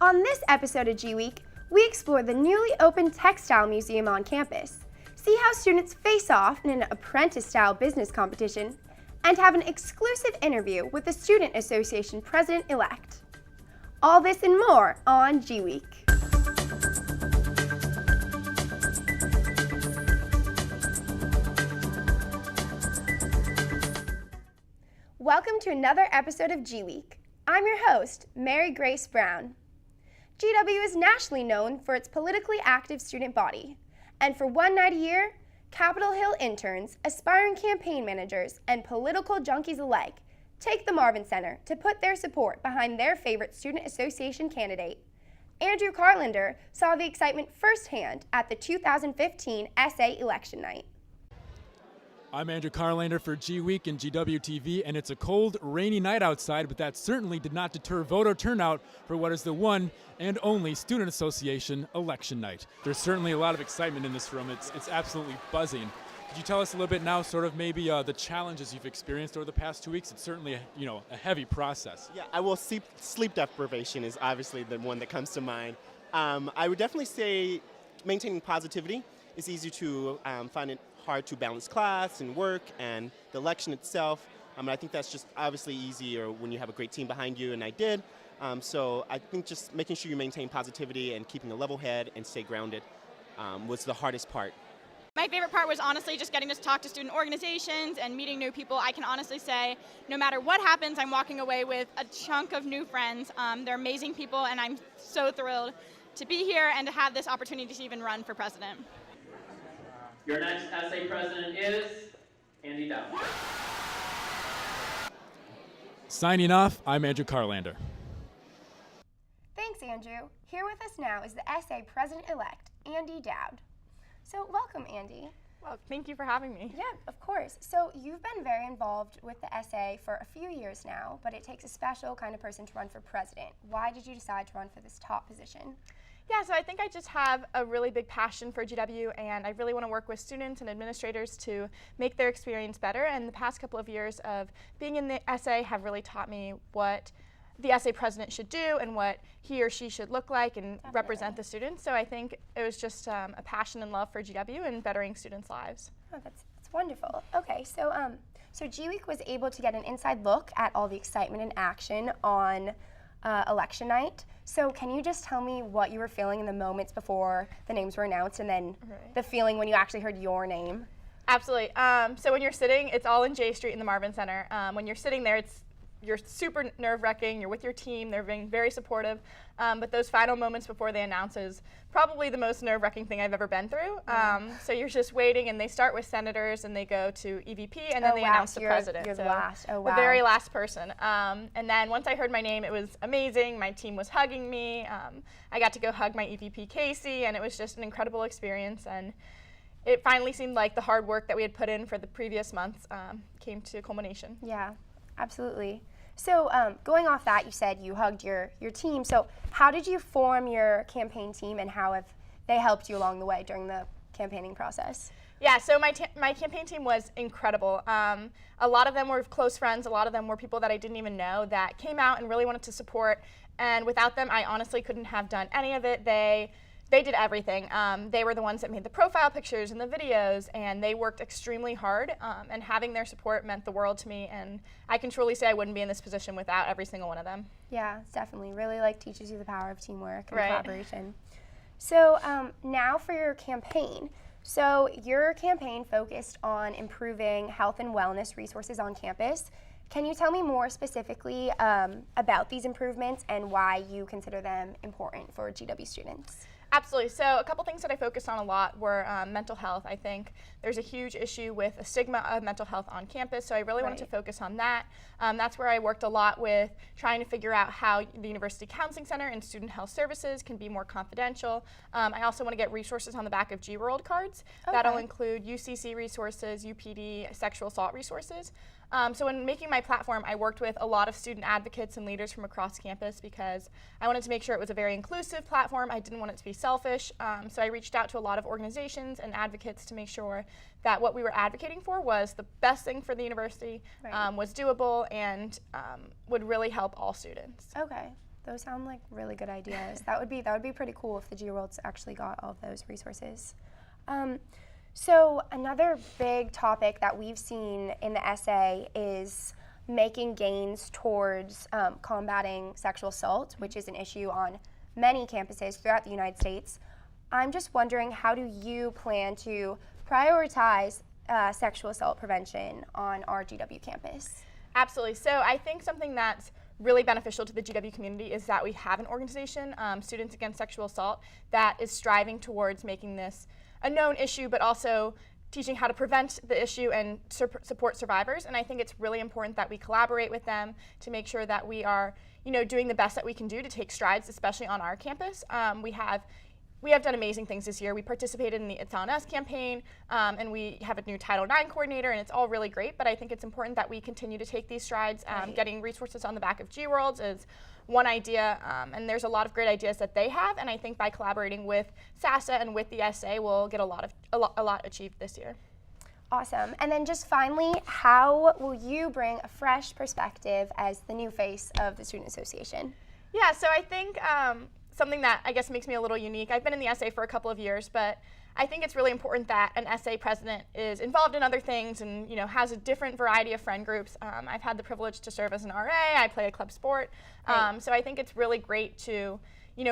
On this episode of GWeek, we explore the newly opened textile museum on campus, see how students face off in an apprentice-style business competition, and have an exclusive interview with the Student Association President-elect. All this and more on GWeek. Welcome to another episode of GWeek. I'm your host, Mary Grace Brown. GW is nationally known for its politically active student body, and for one night a year, Capitol Hill interns, aspiring campaign managers, and political junkies alike take the Marvin Center to put their support behind their favorite student association candidate. Andrew Carlander saw the excitement firsthand at the 2015 SA election night. I'm Andrew Carlander for GWeek and GWTV, and it's a cold, rainy night outside, but that certainly did not deter voter turnout for what is the one and only Student Association election night. There's certainly a lot of excitement in this room. It's absolutely buzzing. Could you tell us a little bit now, sort of maybe the challenges you've experienced over the past 2 weeks? It's certainly a heavy process. Yeah, sleep deprivation is obviously the one that comes to mind. I would definitely say maintaining positivity. It's easy to find it hard to balance class and work and the election itself. I think that's just obviously easier when you have a great team behind you, and I did. So I think just making sure you maintain positivity and keeping a level head and stay grounded was the hardest part. My favorite part was honestly just getting to talk to student organizations and meeting new people. I can honestly say no matter what happens, I'm walking away with a chunk of new friends. They're amazing people, and I'm so thrilled to be here and to have this opportunity to even run for president. Your next SA president is Andy Dowd. Signing off, I'm Andrew Carlander. Thanks, Andrew. Here with us now is the SA President-elect, Andy Dowd. So welcome, Andy. Well, thank you for having me. Yeah, of course. So you've been very involved with the SA for a few years now, but it takes a special kind of person to run for president. Why did you decide to run for this top position? Yeah, so I think I just have a really big passion for GW, and I really want to work with students and administrators to make their experience better. And the past couple of years of being in the SA have really taught me what the SA president should do and what he or she should look like and represent the students. So I think it was just a passion and love for GW and bettering students' lives. Oh, that's wonderful. Okay, so GWeek was able to get an inside look at all the excitement and action on election night. So can you just tell me what you were feeling in the moments before the names were announced, and then the feeling when you actually heard your name? Absolutely. So when you're sitting, it's all in J Street in the Marvin Center. When you're sitting there, you're super nerve-wracking. You're with your team. They're being very supportive. But those final moments before they announce is probably the most nerve-wracking thing I've ever been through. So you're just waiting, and they start with senators, and they go to EVP, and then they announce the president. You're the last. Oh, wow. The very last person. And then once I heard my name, it was amazing. My team was hugging me. I got to go hug my EVP, Casey, and it was just an incredible experience. And it finally seemed like the hard work that we had put in for the previous months came to culmination. Yeah, absolutely. So going off that, you said you hugged your team. So how did you form your campaign team, and how have they helped you along the way during the campaigning process? Yeah, so my campaign team was incredible. A lot of them were close friends. A lot of them were people that I didn't even know that came out and really wanted to support. And without them, I honestly couldn't have done any of it. They did everything. They were the ones that made the profile pictures and the videos, and they worked extremely hard, and having their support meant the world to me, and I can truly say I wouldn't be in this position without every single one of them. Yeah, definitely. Really teaches you the power of teamwork and collaboration. So now for your campaign. So your campaign focused on improving health and wellness resources on campus. Can you tell me more specifically about these improvements and why you consider them important for GW students? Absolutely. So a couple things that I focused on a lot were mental health. I think there's a huge issue with a stigma of mental health on campus, so I really wanted to focus on that. That's where I worked a lot with trying to figure out how the University Counseling Center and Student Health Services can be more confidential. I also want to get resources on the back of GWorld cards. That'll include UCC resources, UPD, sexual assault resources. So in making my platform, I worked with a lot of student advocates and leaders from across campus because I wanted to make sure it was a very inclusive platform. I didn't want it to be selfish. So I reached out to a lot of organizations and advocates to make sure that what we were advocating for was the best thing for the university, was doable, and would really help all students. Okay. Those sound like really good ideas. That would be pretty cool if the GWorlds actually got all of those resources. So another big topic that we've seen in the essay is making gains towards combating sexual assault, which is an issue on many campuses throughout the United States. I'm just wondering, how do you plan to prioritize sexual assault prevention on our GW campus? Absolutely. So I think something that's really beneficial to the GW community is that we have an organization, Students Against Sexual Assault, that is striving towards making this a known issue, but also teaching how to prevent the issue and support survivors. And I think it's really important that we collaborate with them to make sure that we are, doing the best that we can do to take strides, especially on our campus. We have done amazing things this year. We participated in the It's On Us campaign, and we have a new Title IX coordinator, and it's all really great, but I think it's important that we continue to take these strides. Getting resources on the back of GWorlds is one idea, and there's a lot of great ideas that they have, and I think by collaborating with SASA and with the SA, we'll get a lot achieved this year. Awesome. And then just finally, how will you bring a fresh perspective as the new face of the Student Association? Yeah, so I think something that I guess makes me a little unique. I've been in the SA for a couple of years, but I think it's really important that an SA president is involved in other things and has a different variety of friend groups. I've had the privilege to serve as an RA. I play a club sport, so I think it's really great to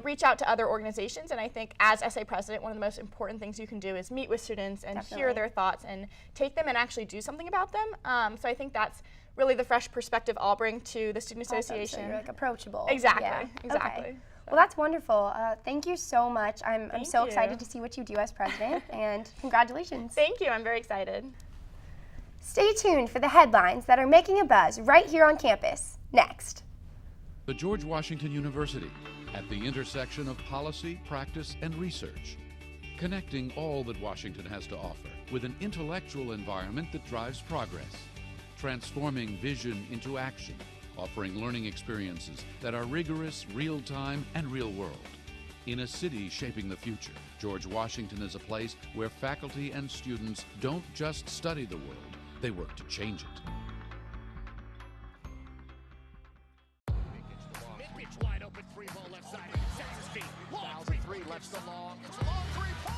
reach out to other organizations. And I think as SA president, one of the most important things you can do is meet with students and hear their thoughts and take them and actually do something about them. So I think that's really the fresh perspective I'll bring to the Student Association. So you're like approachable. Exactly. Yeah. Exactly. Okay. Well, that's wonderful. Thank you so much. I'm so excited to see what you do as president, and congratulations. Thank you. I'm very excited. Stay tuned for the headlines that are making a buzz right here on campus. Next. The George Washington University, at the intersection of policy, practice, and research, connecting all that Washington has to offer with an intellectual environment that drives progress, transforming vision into action, offering learning experiences that are rigorous, real-time, and real-world. In a city shaping the future, George Washington is a place where faculty and students don't just study the world, they work to change it.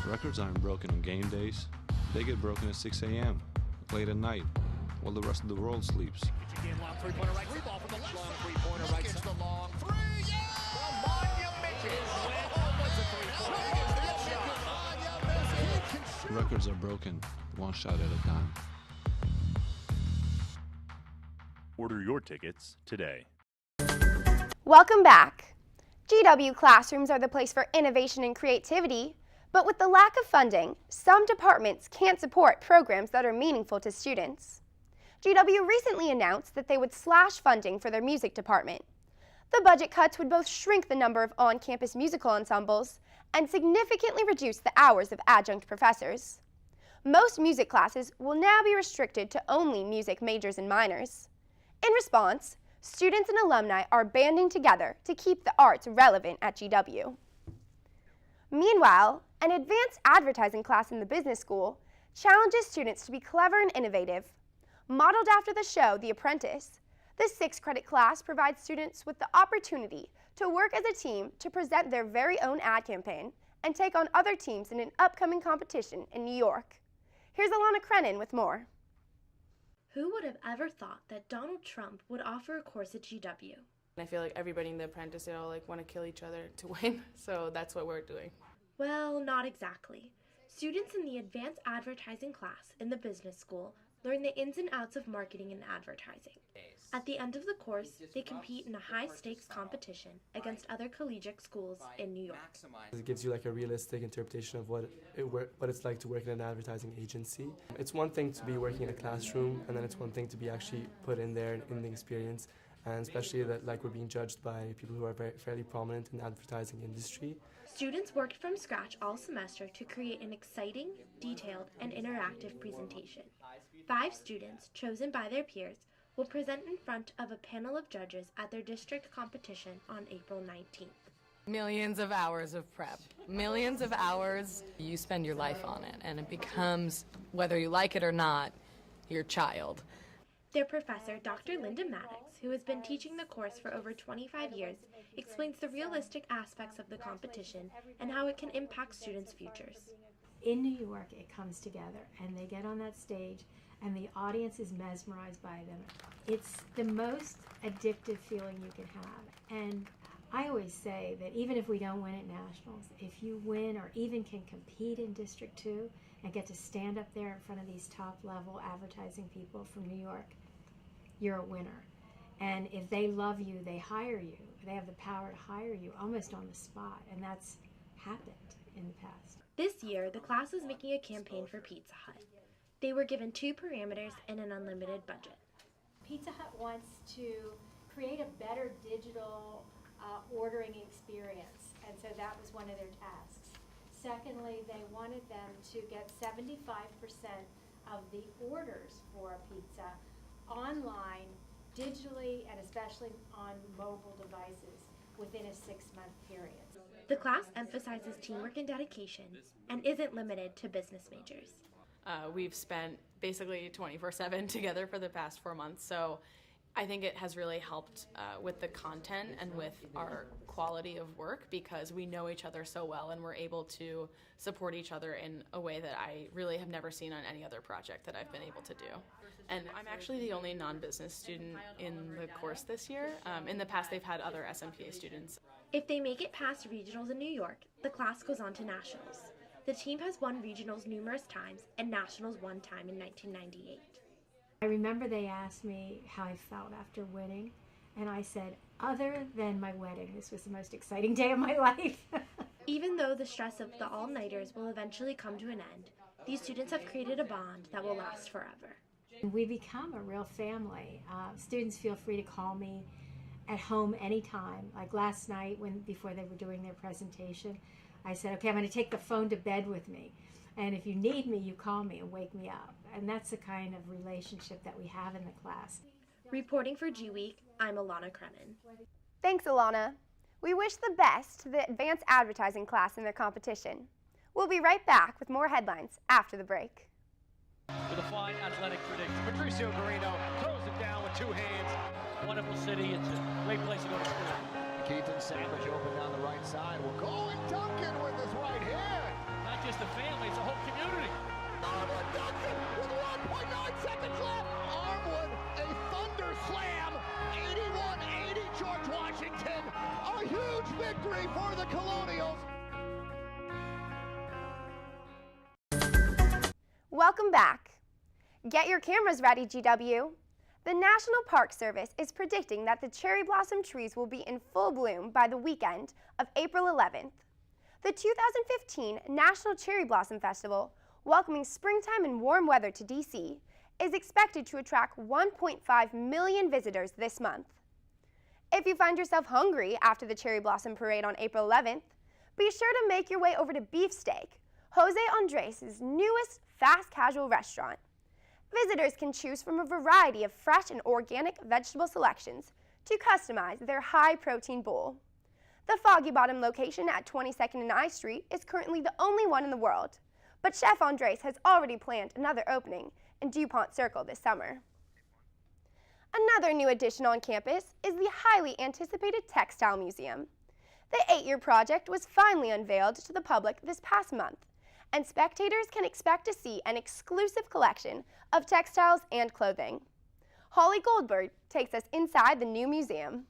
Records aren't broken on game days. They get broken at 6 a.m., late at night, while the rest of the world sleeps. Records are broken, one shot at a time. Order your tickets today. Welcome back. GW classrooms are the place for innovation and creativity, but with the lack of funding, some departments can't support programs that are meaningful to students. GW recently announced that they would slash funding for their music department. The budget cuts would both shrink the number of on-campus musical ensembles and significantly reduce the hours of adjunct professors. Most music classes will now be restricted to only music majors and minors. In response, students and alumni are banding together to keep the arts relevant at GW. Meanwhile, an advanced advertising class in the business school challenges students to be clever and innovative. Modeled after the show The Apprentice, this 6-credit class provides students with the opportunity to work as a team to present their very own ad campaign and take on other teams in an upcoming competition in New York. Here's Alana Crennan with more. Who would have ever thought that Donald Trump would offer a course at GW? I feel like everybody in The Apprentice, they all want to kill each other to win, so that's what we're doing. Well, not exactly. Students in the advanced advertising class in the business school learn the ins and outs of marketing and advertising. At the end of the course, they compete in a high-stakes competition against other collegiate schools in New York. It gives you like a realistic interpretation of what it's like to work in an advertising agency. It's one thing to be working in a classroom, and then it's one thing to be actually put in there in the experience, and especially that we're being judged by people who are fairly prominent in the advertising industry. Students worked from scratch all semester to create an exciting, detailed, and interactive presentation. 5 students, chosen by their peers, will present in front of a panel of judges at their district competition on April 19th. Millions of hours of prep, millions of hours. You spend your life on it, and it becomes, whether you like it or not, your child. Their professor, Dr. Linda Maddox, who has been teaching the course for over 25 years, explains the realistic aspects of the competition and how it can impact students' futures. In New York, it comes together, and they get on that stage, and the audience is mesmerized by them. It's the most addictive feeling you can have. And I always say that even if we don't win at nationals, if you win or even can compete in District 2 and get to stand up there in front of these top-level advertising people from New York, you're a winner. And if they love you, they hire you. They have the power to hire you almost on the spot, and that's happened in the past. This year, the class is making a campaign for Pizza Hut. They were given 2 parameters and an unlimited budget. Pizza Hut wants to create a better digital ordering experience, and so that was one of their tasks. Secondly, they wanted them to get 75% of the orders for a pizza online, digitally, and especially on mobile devices within a 6-month period. The class emphasizes teamwork and dedication and isn't limited to business majors. We've spent basically 24/7 together for the past 4 months, so I think it has really helped with the content and with our quality of work because we know each other so well and we're able to support each other in a way that I really have never seen on any other project that I've been able to do. And I'm actually the only non-business student in the course this year. In the past, they've had other SMPA students. If they make it past regionals in New York, the class goes on to nationals. The team has won regionals numerous times and nationals one time in 1998. I remember they asked me how I felt after winning, and I said, other than my wedding, this was the most exciting day of my life. Even though the stress of the all-nighters will eventually come to an end, these students have created a bond that will last forever. We become a real family. Students feel free to call me at home anytime. Like last night, before they were doing their presentation, I said, okay, I'm going to take the phone to bed with me. And if you need me, you call me and wake me up. And that's the kind of relationship that we have in the class. Reporting for GWeek, I'm Alana Kremen. Thanks, Alana. We wish the best to the advanced advertising class in their competition. We'll be right back with more headlines after the break. With a fine athletic prediction, Patricio Garino throws it down with 2 hands. Wonderful city. It's a great place to go to school. Keaton Savage open down the right side. Will go and Duncan with his right hand. Not just a family, it's a whole community. Armwood Duncan with 1.9 seconds left. Armwood, a thunder slam. 81-80 George Washington. A huge victory for the Colonials. Welcome back. Get your cameras ready, GW. The National Park Service is predicting that the cherry blossom trees will be in full bloom by the weekend of April 11th. The 2015 National Cherry Blossom Festival, welcoming springtime and warm weather to DC, is expected to attract 1.5 million visitors this month. If you find yourself hungry after the Cherry Blossom Parade on April 11th, be sure to make your way over to Beefsteak, Jose Andres' newest fast casual restaurant. Visitors can choose from a variety of fresh and organic vegetable selections to customize their high-protein bowl. The Foggy Bottom location at 22nd and I Street is currently the only one in the world, but Chef Andres has already planned another opening in DuPont Circle this summer. Another new addition on campus is the highly anticipated Textile Museum. The 8-year project was finally unveiled to the public this past month, and spectators can expect to see an exclusive collection of textiles and clothing. Holly Goldberg takes us inside the new museum.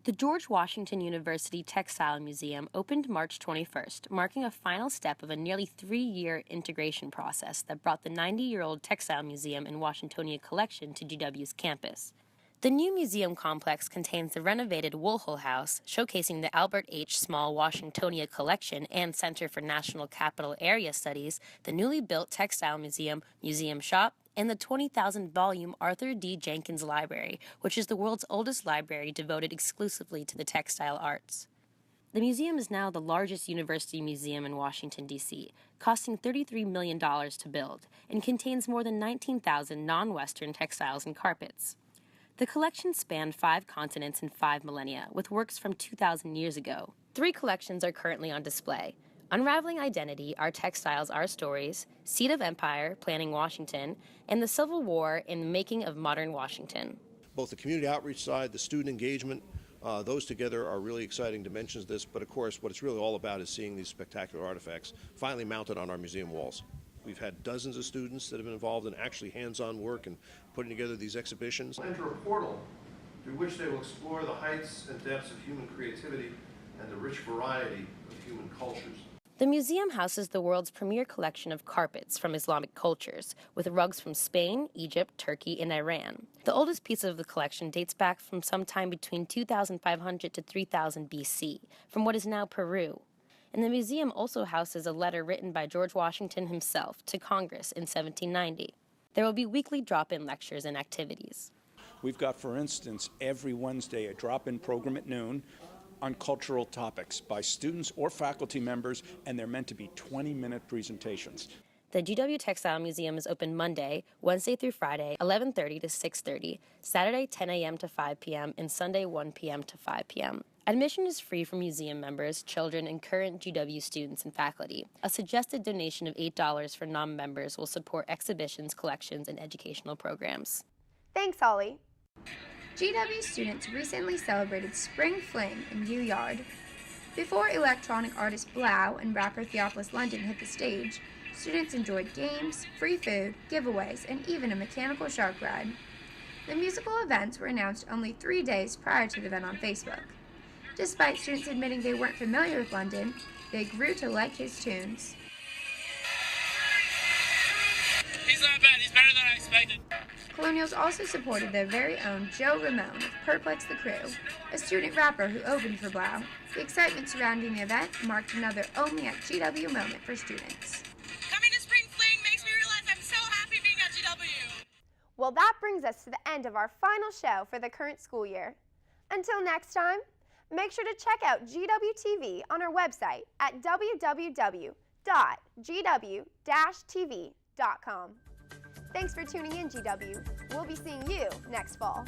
The George Washington University Textile Museum opened March 21st, marking a final step of a nearly 3-year integration process that brought the 90-year-old Textile Museum and Washingtonia collection to GW's campus. The new museum complex contains the renovated Woolhole House, showcasing the Albert H. Small Washingtonia Collection and Center for National Capital Area Studies, the newly built Textile Museum, Museum Shop, and the 20,000-volume Arthur D. Jenkins Library, which is the world's oldest library devoted exclusively to the textile arts. The museum is now the largest university museum in Washington, D.C., costing $33 million to build, and contains more than 19,000 non-Western textiles and carpets. The collection spanned 5 continents in 5 millennia, with works from 2,000 years ago. 3 collections are currently on display: Unraveling Identity, Our Textiles, Our Stories, Seat of Empire, Planning Washington, and the Civil War in the Making of Modern Washington. Both the community outreach side, the student engagement Those together are really exciting dimensions of this, but of course what it's really all about is seeing these spectacular artifacts finally mounted on our museum walls. We've had dozens of students that have been involved in actually hands-on work and putting together these exhibitions. Enter a portal through which they will explore the heights and depths of human creativity and the rich variety of human cultures. The museum houses the world's premier collection of carpets from Islamic cultures, with rugs from Spain, Egypt, Turkey, and Iran. The oldest piece of the collection dates back from sometime between 2500 to 3000 BC, from what is now Peru. And the museum also houses a letter written by George Washington himself to Congress in 1790. There will be weekly drop-in lectures and activities. We've got, for instance, every Wednesday a drop-in program at noon on cultural topics by students or faculty members, and they're meant to be 20-minute presentations. The GW Textile Museum is open Monday, Wednesday through Friday, 11:30 to 6:30, Saturday 10 a.m. to 5 p.m., and Sunday 1 p.m. to 5 p.m. Admission is free for museum members, children, and current GW students and faculty. A suggested donation of $8 for non-members will support exhibitions, collections, and educational programs. Thanks, Holly. GW students recently celebrated Spring Fling in U Yard. Before electronic artist Blau and rapper Theophilus London hit the stage, students enjoyed games, free food, giveaways, and even a mechanical shark ride. The musical events were announced only 3 days prior to the event on Facebook. Despite students admitting they weren't familiar with London, they grew to like his tunes. He's not bad, he's better than I expected. Colonials also supported their very own Joe Ramone of Perplex the Crew, a student rapper who opened for Blau. The excitement surrounding the event marked another only at GW moment for students. Coming to Spring Fling makes me realize I'm so happy being at GW. Well, that brings us to the end of our final show for the current school year. Until next time, make sure to check out GWTV on our website at www.gw-tv.com. Thanks for tuning in, GW. We'll be seeing you next fall.